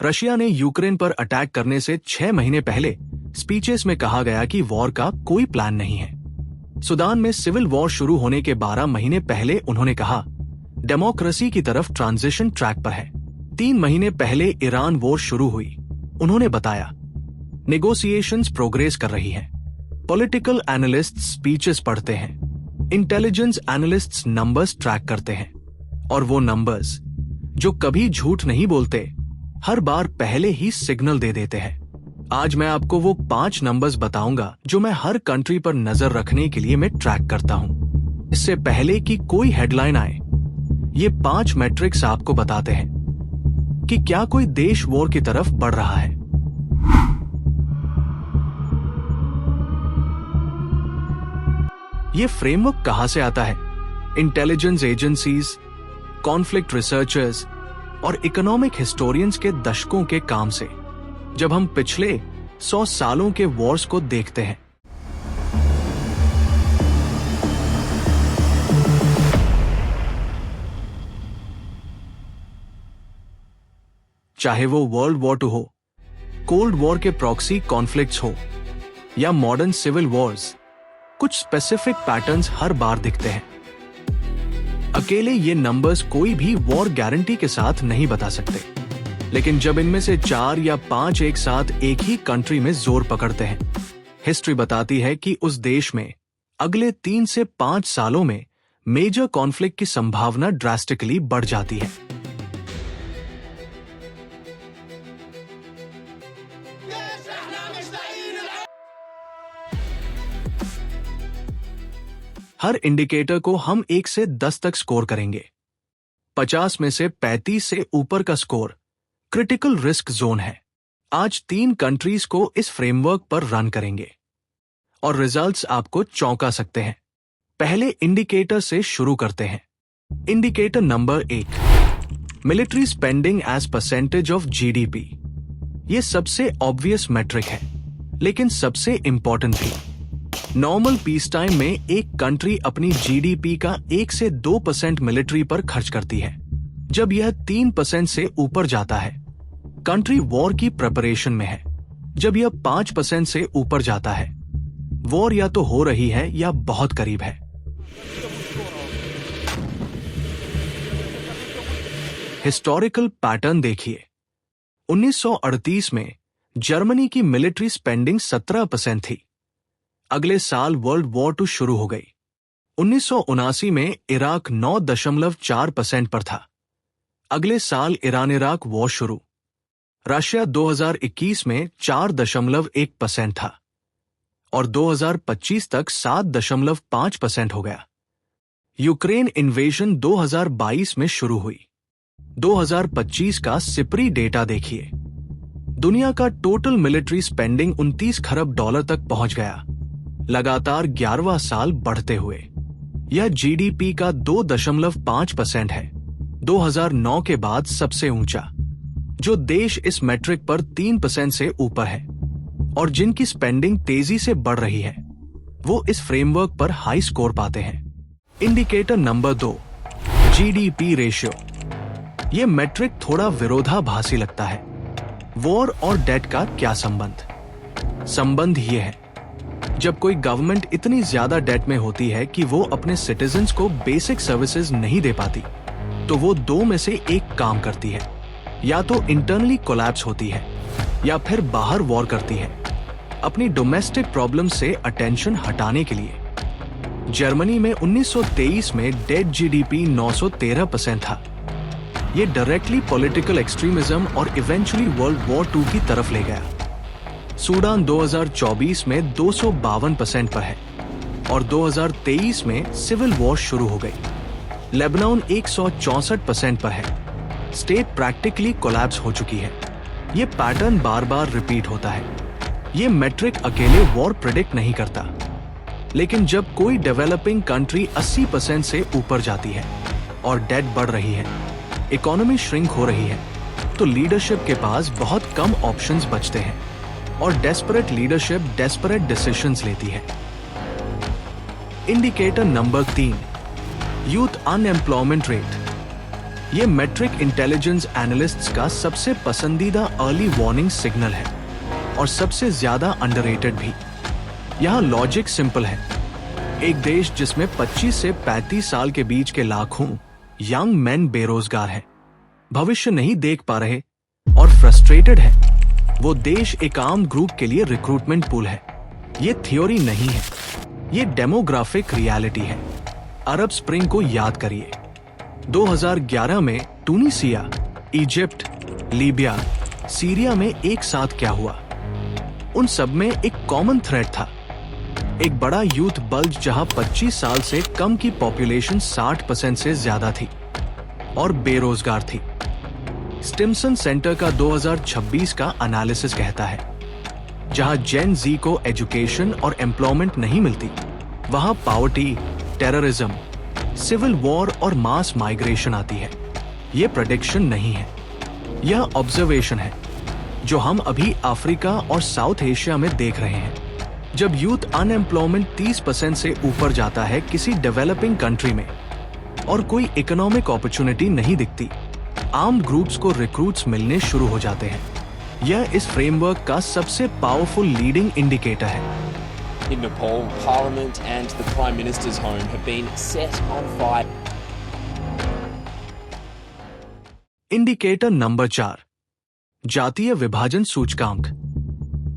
Russia ने Ukraine पर attack करने से 6 महीने पहले स्पीचेस में कहा गया कि वॉर का कोई प्लान नहीं है। सूडान में सिविल वॉर शुरू होने के 12 महीने पहले उन्होंने कहा डेमोक्रेसी की तरफ ट्रांजिशन ट्रैक पर है। 3 महीने पहले ईरान वॉर शुरू हुई, उन्होंने बताया नेगोशिएशंस प्रोग्रेस कर रही हैं। पॉलिटिकल एनालिस्ट स्पीचेस पढ़ते हैं, इंटेलिजेंस एनालिस्ट्स नंबर्स ट्रैक करते हैं, और वो नंबर्स जो कभी झूठ नहीं बोलते हर बार पहले ही सिग्नल दे देते हैं। आज मैं आपको वो 5 नंबर्स बताऊंगा जो मैं हर कंट्री पर नजर रखने के लिए मैं ट्रैक करता हूं। इससे पहले कि कोई हेडलाइन आए, ये 5 मैट्रिक्स आपको बताते हैं कि क्या कोई देश वॉर की तरफ बढ़ रहा है। ये फ्रेमवर्क कहां से आता है? इंटेलिजेंस एजेंसीज, कॉन्फ्लिक्ट रिसर्चर्स और इकोनॉमिक हिस्टोरियंस के दशकों के काम से। जब हम पिछले 100 सालों के वॉर्स को देखते हैं, चाहे वो वर्ल्ड वॉर 2 हो, कोल्ड वॉर के प्रॉक्सी कॉन्फ्लिक्ट्स हो या मॉडर्न सिविल वॉर्स, कुछ स्पेसिफिक पैटर्न्स हर बार दिखते हैं। अकेले ये नंबर्स कोई भी वॉर गारंटी के साथ नहीं बता सकते, लेकिन जब इनमें से 4 या 5 एक साथ एक ही कंट्री में जोर पकड़ते हैं, हिस्ट्री बताती है कि उस देश में अगले 3 से 5 सालों में मेजर कॉन्फ्लिक्ट की संभावना ड्रास्टिकली बढ़ जाती है। हर इंडिकेटर को हम 1 से 10 तक स्कोर करेंगे। 50 में से 35 से ऊपर का स्कोर क्रिटिकल रिस्क जोन है। आज 3 कंट्रीज को इस फ्रेमवर्क पर रन करेंगे और रिजल्ट्स आपको चौंका सकते हैं। पहले इंडिकेटर से शुरू करते हैं। Indicator number 1, military spending as percentage of GDP. ये सबसे ऑब्वियस मैट्रिक है, लेकिन सबसे इंपॉर्टेंट भी। नॉर्मल पीस टाइम में एक कंट्री अपनी जीडीपी का 1 से 2% मिलिट्री पर खर्च करती है। जब यह 3% से ऊपर जाता है, कंट्री वॉर की प्रिपरेशन में है। जब यह 5% से ऊपर जाता है, वॉर या तो हो रही है या बहुत करीब है। हिस्टोरिकल पैटर्न देखिए। 1938 में जर्मनी की मिलिट्री स्पेंडिंग 17% थी। अगले साल वर्ल्ड वॉर 2 शुरू हो गई। 1979 में इराक 9.4% पर था। अगले साल ईरान इराक वॉर शुरू। रशिया 2021 में 4.1% था और 2025 तक 7.5% हो गया। यूक्रेन इन्वेजन 2022 में शुरू हुई। 2025 का सिपरी डेटा देखिए। दुनिया का टोटल मिलिट्री स्पेंडिंग 29 खरब डॉलर तक पहुंच गया, लगातार 11वां साल बढ़ते हुए। यह जीडीपी का 2.5% है, 2009 के बाद सबसे ऊंचा। जो देश इस मैट्रिक पर 3% से ऊपर है और जिनकी स्पेंडिंग तेजी से बढ़ रही है, वो इस फ्रेमवर्क पर हाई स्कोर पाते हैं। Indicator number 2, GDP ratio. ये मैट्रिक थोड़ा विरोधाभासी लगता है। वॉर और डेट का क्या संबंध? संबंध ये है, जब कोई गवर्नमेंट इतनी ज्यादा डेट में होती है कि वो अपने सिटीजन्स को बेसिक सर्विसेज नहीं दे पाती, तो वो 2 में से एक काम करती है। या तो इंटरनली कोलैप्स होती है या फिर बाहर वॉर करती है, अपनी डोमेस्टिक प्रॉब्लम से अटेंशन हटाने के लिए। जर्मनी में 1923 में डेट जीडीपी 913% था। ये डायरेक्टली पॉलिटिकल एक्सट्रीमिज्म और इवेंचुअली वर्ल्ड वॉर 2 की तरफ ले गया। सूडान 2024 में 252% पर है और 2023 में सिविल वॉर शुरू हो गई। लेबनान 164% पर है। स्टेट प्रैक्टिकली कोलैप्स हो चुकी है। ये पैटर्न बार बार रिपीट होता है। ये मैट्रिक अकेले वॉर प्रिडिक्ट नहीं करता, लेकिन जब कोई डेवलपिंग कंट्री 80% से ऊपर जाती है और डेट बढ़ रही है, इकोनॉमी श्रिंक हो रही है, तो लीडरशिप के पास बहुत कम ऑप्शंस बचते हैं और डेस्परेट लीडरशिप डेस्परेट डिसीजंस लेती है। Indicator number 3, youth unemployment rate. ये मैट्रिक इंटेलिजेंस एनालिस्ट्स का सबसे पसंदीदा अर्ली वार्निंग सिग्नल है और सबसे ज्यादा अंडररेटेड भी। यहाँ लॉजिक सिंपल है। एक देश जिसमें 25 से 35 साल के बीच के लाखों यंग मेन बेरोजगार हैं, भविष्य नहीं देख पा रहे और फ्रस्ट्रेटेड है, वो देश एक आम ग्रुप के लिए रिक्रूटमेंट पूल है। ये थ्योरी नहीं है, ये डेमोग्राफिक रियलिटी है। अरब स्प्रिंग को याद करिए। 2011 में टूनिसिया, इजिप्ट, लीबिया, सीरिया में एक साथ क्या हुआ? उन सब में एक कॉमन थ्रेड था, एक बड़ा यूथ बल्ज जहां 25 साल से कम की पॉपुलेशन 60% से ज्यादा थी और बेरोजगार थी। स्टिम्सन सेंटर का 2026 का एनालिसिस कहता है, जहां जेन जी को एजुकेशन और एम्प्लॉयमेंट नहीं मिलती, वहां पॉवर्टी, टेररिज्म, सिविल वॉर और मास माइग्रेशन आती है। यह प्रेडिक्शन नहीं है, यह ऑब्जर्वेशन है जो हम अभी अफ्रीका और साउथ एशिया में देख रहे हैं। जब यूथ अनएम्प्लॉयमेंट 30% से ऊपर जाता है किसी डेवलपिंग कंट्री में और कोई इकोनॉमिक अपॉर्चुनिटी नहीं दिखती, आर्म्ड ग्रुप्स को रिक्रूट्स मिलने शुरू हो जाते हैं। यह इस फ्रेमवर्क का सबसे पावरफुल लीडिंग इंडिकेटर है। In Nepal, Parliament and the Prime Minister's home have been set on fire. Indicator number 4, जातीय विभाजन सूचकांक।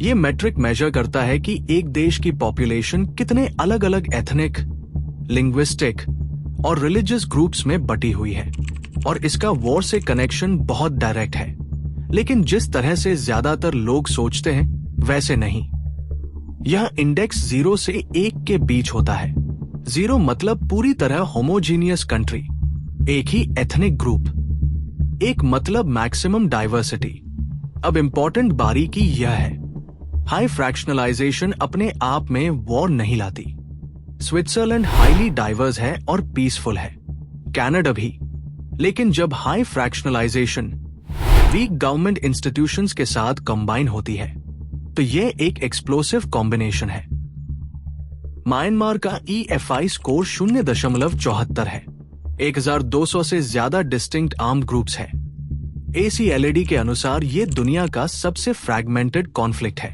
ये मैट्रिक मेजर करता है कि एक देश की पॉपुलेशन कितने अलग अलग एथनिक, लिंग्विस्टिक और रिलीजियस ग्रुप्स में बटी हुई है, और इसका वॉर से कनेक्शन बहुत डायरेक्ट है, लेकिन जिस तरह से ज्यादातर लोग सोचते हैं वैसे नहीं। यह इंडेक्स 0 से 1 के बीच होता है। 0 मतलब पूरी तरह होमोजीनियस कंट्री, एक ही एथनिक ग्रुप, 1 मतलब मैक्सिमम डाइवर्सिटी। अब इंपॉर्टेंट बारीकी यह है, हाई फ्रैक्शनलाइजेशन अपने आप में वॉर नहीं लाती। स्विट्जरलैंड हाईली डाइवर्स है और पीसफुल है, कनाडा भी, लेकिन जब हाई फ्रैक्शनलाइजेशन वीक गवर्नमेंट इंस्टीट्यूशंस के साथ कंबाइन होती है तो यह एक एक्सप्लोसिव कॉम्बिनेशन है। म्यांमार का EFI स्कोर 0.74 है। 1200 से ज्यादा डिस्टिंक्ट आर्म्ड ग्रुप्स है। ACLAD के अनुसार ये दुनिया का सबसे फ्रैगमेंटेड कॉन्फ्लिक्ट है।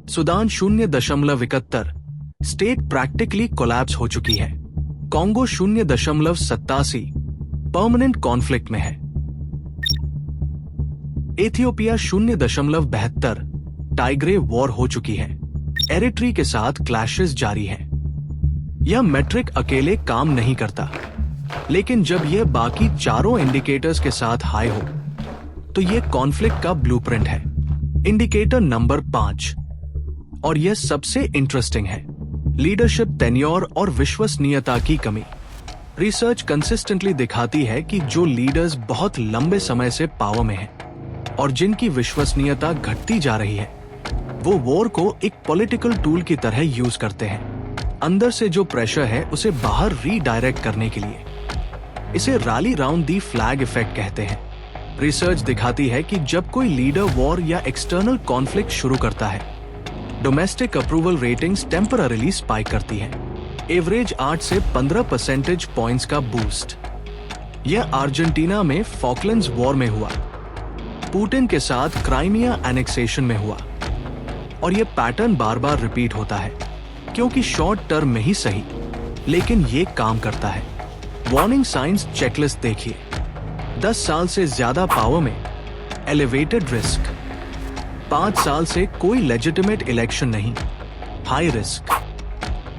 सूडान 0.71, स्टेट प्रैक्टिकली कोलैप्स हो चुकी है। कॉन्गो 0.87, परमानेंट कॉन्फ्लिक्ट में है। एथियोपिया 0.72, टाइग्रे वॉर हो चुकी है। एरिट्री के साथ क्लैशेस जारी हैं। यह मैट्रिक अकेले काम नहीं करता, लेकिन जब यह बाकी चारों इंडिकेटर्स के साथ हाई हो तो यह कॉन्फ्लिक्ट का ब्लूप्रिंट है। इंडिकेटर नंबर 5, और यह सबसे इंटरेस्टिंग है, लीडरशिप टेन्योर और विश्वसनीयता की कमी। रिसर्च कंसिस्टेंटली दिखाती है कि जो लीडर्स बहुत लंबे समय से पावर में हैं और जिनकी विश्वसनीयता घटती जा रही है, वो वॉर को एक पॉलिटिकल टूल की तरह यूज करते हैं। अंदर से जो प्रेशर है उसे बाहर रीडायरेक्ट करने के लिए। इसे रैली राउंड दी फ्लैग इफेक्ट कहते हैं। रिसर्च दिखाती है कि जब कोई लीडर वॉर या एक्सटर्नल कॉन्फ्लिक्ट शुरू करता है, domestic approval ratings temporarily spike करती हैं। एवरेज 8 से 15 परसेंटेज पॉइंट्स का बूस्ट। यह अर्जेंटीना में फॉकलैंड्स वॉर में हुआ, पुतिन के साथ क्राइमिया एनेक्सेशन में हुआ, और यह पैटर्न बार बार रिपीट होता है, क्योंकि शॉर्ट टर्म में ही सही, लेकिन ये काम करता है। वार्निंग साइंस चेकलिस्ट देखिए। 10 साल से ज्यादा पावर में, एलिवेटेड रिस्क। 5 साल से कोई लेजिटिमेट इलेक्शन नहीं, high risk.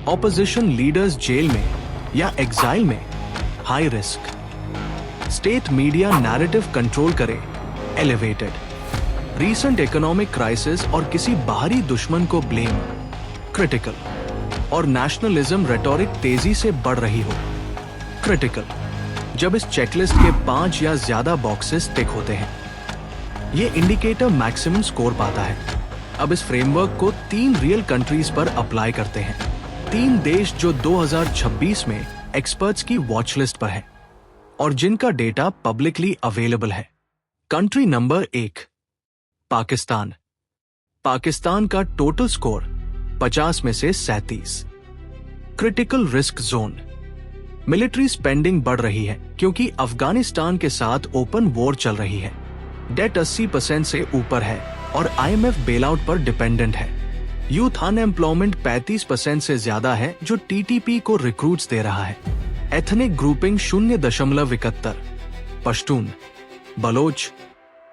Opposition leaders jail में या एग्जाइल में, high risk. State media narrative control करे, एलिवेटेड। रीसेंट इकोनॉमिक क्राइसिस और किसी बाहरी दुश्मन को ब्लेम, क्रिटिकल। और नेशनलिज्म रेटोरिक तेजी से बढ़ रही हो, क्रिटिकल। जब इस चेकलिस्ट के 5 या ज्यादा बॉक्सेस टिक होते हैं, ये इंडिकेटर मैक्सिमम स्कोर पाता है। अब इस फ्रेमवर्क को 3 रियल कंट्रीज पर अप्लाई करते हैं। 3 देश जो 2026 में एक्सपर्ट्स की वॉच लिस्ट पर है और जिनका डेटा पब्लिकली अवेलेबल है। Country number 1, Pakistan. पाकिस्तान का टोटल स्कोर 50 में से 37। Critical risk zone. Military spending बढ़ रही है क्योंकि अफगानिस्तान के साथ ओपन वॉर चल रही है। डेट 80% से ऊपर है और IMF बेलआउट पर डिपेंडेंट है। यूथ अनएम्प्लॉयमेंट 35% से ज्यादा है जो TTP को रिक्रूट्स दे रहा है। Ethnic grouping 0.71, Pashtun, Baloch,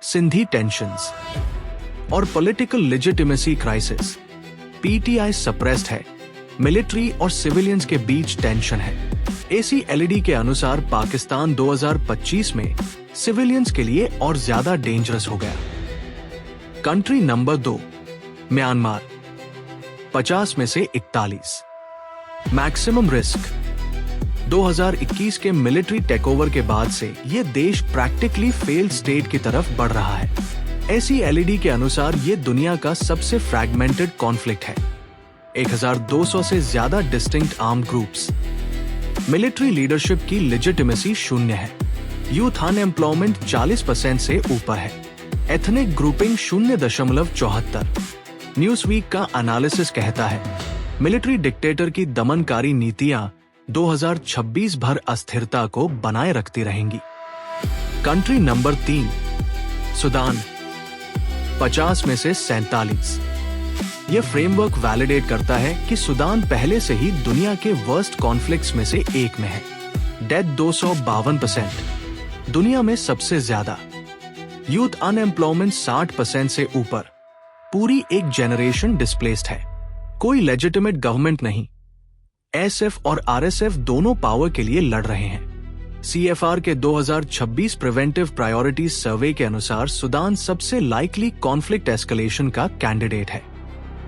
Sindhi tensions और political legitimacy crisis. PTI suppressed है। मिलिट्री और सिविलियंस के बीच टेंशन है। ACLED के अनुसार पाकिस्तान 2025 में सिविलियंस के लिए और ज्यादा डेंजरस हो गया। कंट्री नंबर 2 म्यांमार, 50 में से 41। Maximum risk. 2021 के मिलिट्री टेकओवर के बाद से ये देश प्रैक्टिकली फेल्ड स्टेट की तरफ बढ़ रहा है। ACLED के अनुसार ये दुनिया का सबसे फ्रैगमेंटेड कॉन्फ्लिक्ट है। 1200 से ज्यादा distinct armed groups. Military leadership की लेजिटिमेसी 0 है। यूथ अनएम्प्लॉयमेंट 40% से ऊपर है। Ethnic grouping 0.74। न्यूज़वीक का एनालिसिस कहता है मिलिट्री डिक्टेटर की दमनकारी नीतियां 2026 भर अस्थिरता को बनाए रखती रहेंगी। कंट्री नंबर 3 सूडान, 50 में से 47। यह फ्रेमवर्क वैलिडेट करता है कि सूडान पहले से ही दुनिया के वर्स्ट कॉन्फ्लिक्ट्स में से एक में है। डेथ 252%, दुनिया में सबसे ज्यादा। यूथ अनएम्प्लॉयमेंट 60% से ऊपर। पूरी एक जनरेशन डिस्प्लेस्ड है। कोई लेजिटिमेट गवर्नमेंट नहीं। SF और RSF दोनों पावर के लिए लड़ रहे हैं। CFR के 2026 प्रिवेंटिव प्रायोरिटीज सर्वे के अनुसार सूडान सबसे लाइकली कॉन्फ्लिक्ट एस्केलेशन का कैंडिडेट है।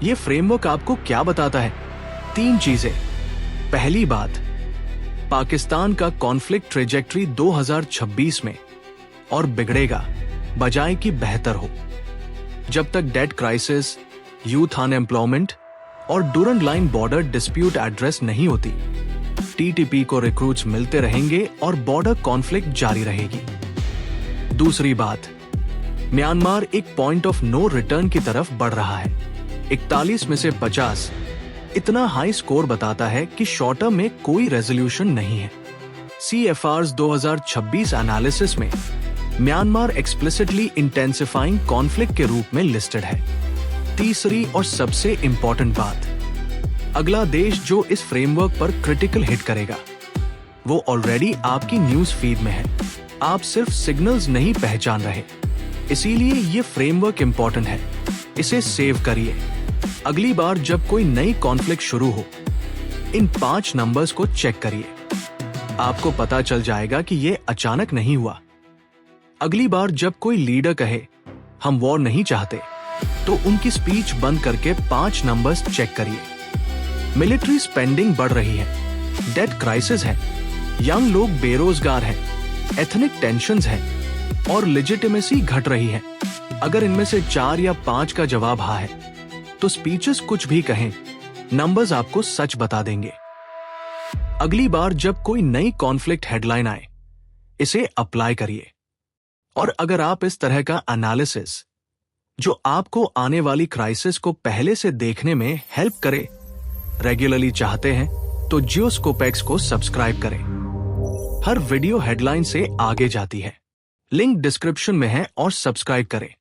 ये फ्रेमवर्क आपको क्या बताता है? 3 चीजें। पहली बात, पाकिस्तान का कॉन्फ्लिक्ट ट्रेजेक्टरी 2026 में और बिगड़ेगा बजाय कि बेहतर हो। जब तक डेट क्राइसिस, यूथ अनएम्प्लॉयमेंट और Durand line border dispute address नहीं होती, TTP को रिक्रूट्स मिलते रहेंगे और बॉर्डर कॉन्फ्लिक्ट जारी रहेगी। दूसरी बात, म्यांमार एक पॉइंट ऑफ नो रिटर्न की तरफ बढ़ रहा है। 41 में से 50 इतना हाई स्कोर बताता है कि शॉर्ट टर्म में कोई रेजोल्यूशन नहीं है। CFR's 2026 एनालिसिस में म्यांमार एक्सप्लिसिटली इंटेंसिफाइंग कॉन्फ्लिक्ट के रूप में लिस्टेड है। तीसरी और सबसे इंपॉर्टेंट बात, अगला देश जो इस फ्रेमवर्क पर क्रिटिकल हिट करेगा वो ऑलरेडी आपकी न्यूज फीड में है। आप सिर्फ सिग्नल्स नहीं पहचान रहे, इसीलिए ये फ्रेमवर्क इंपॉर्टेंट है। इसे सेव करिए। अगली बार जब कोई नई कॉन्फ्लिक्ट शुरू हो, इन 5 नंबर्स को चेक करिए। आपको पता चल जाएगा कि ये अचानक नहीं हुआ। अगली बार जब कोई लीडर कहे हम वॉर नहीं चाहते, तो उनकी स्पीच बंद करके 5 नंबर्स चेक करिए। मिलिट्री स्पेंडिंग बढ़ रही है, डेट क्राइसिस है, यंग लोग बेरोजगार हैं, एथनिक टेंशंस हैं और लेजिटिमेसी घट रही है। अगर इनमें से 4 या 5 का जवाब हाँ है, तो स्पीचेस कुछ भी कहें, नंबर्स आपको सच बता देंगे। अगली बार जब कोई नई कॉन्फ्लिक्ट हेडलाइन आए, इसे अप्लाई करिए। और अगर आप इस तरह का एनालिसिस जो आपको आने वाली क्राइसिस को पहले से देखने में हेल्प करे रेगुलरली चाहते हैं, तो जियोस्कोप को सब्सक्राइब करें। हर वीडियो हेडलाइन से आगे जाती है। लिंक डिस्क्रिप्शन में है और सब्सक्राइब करें।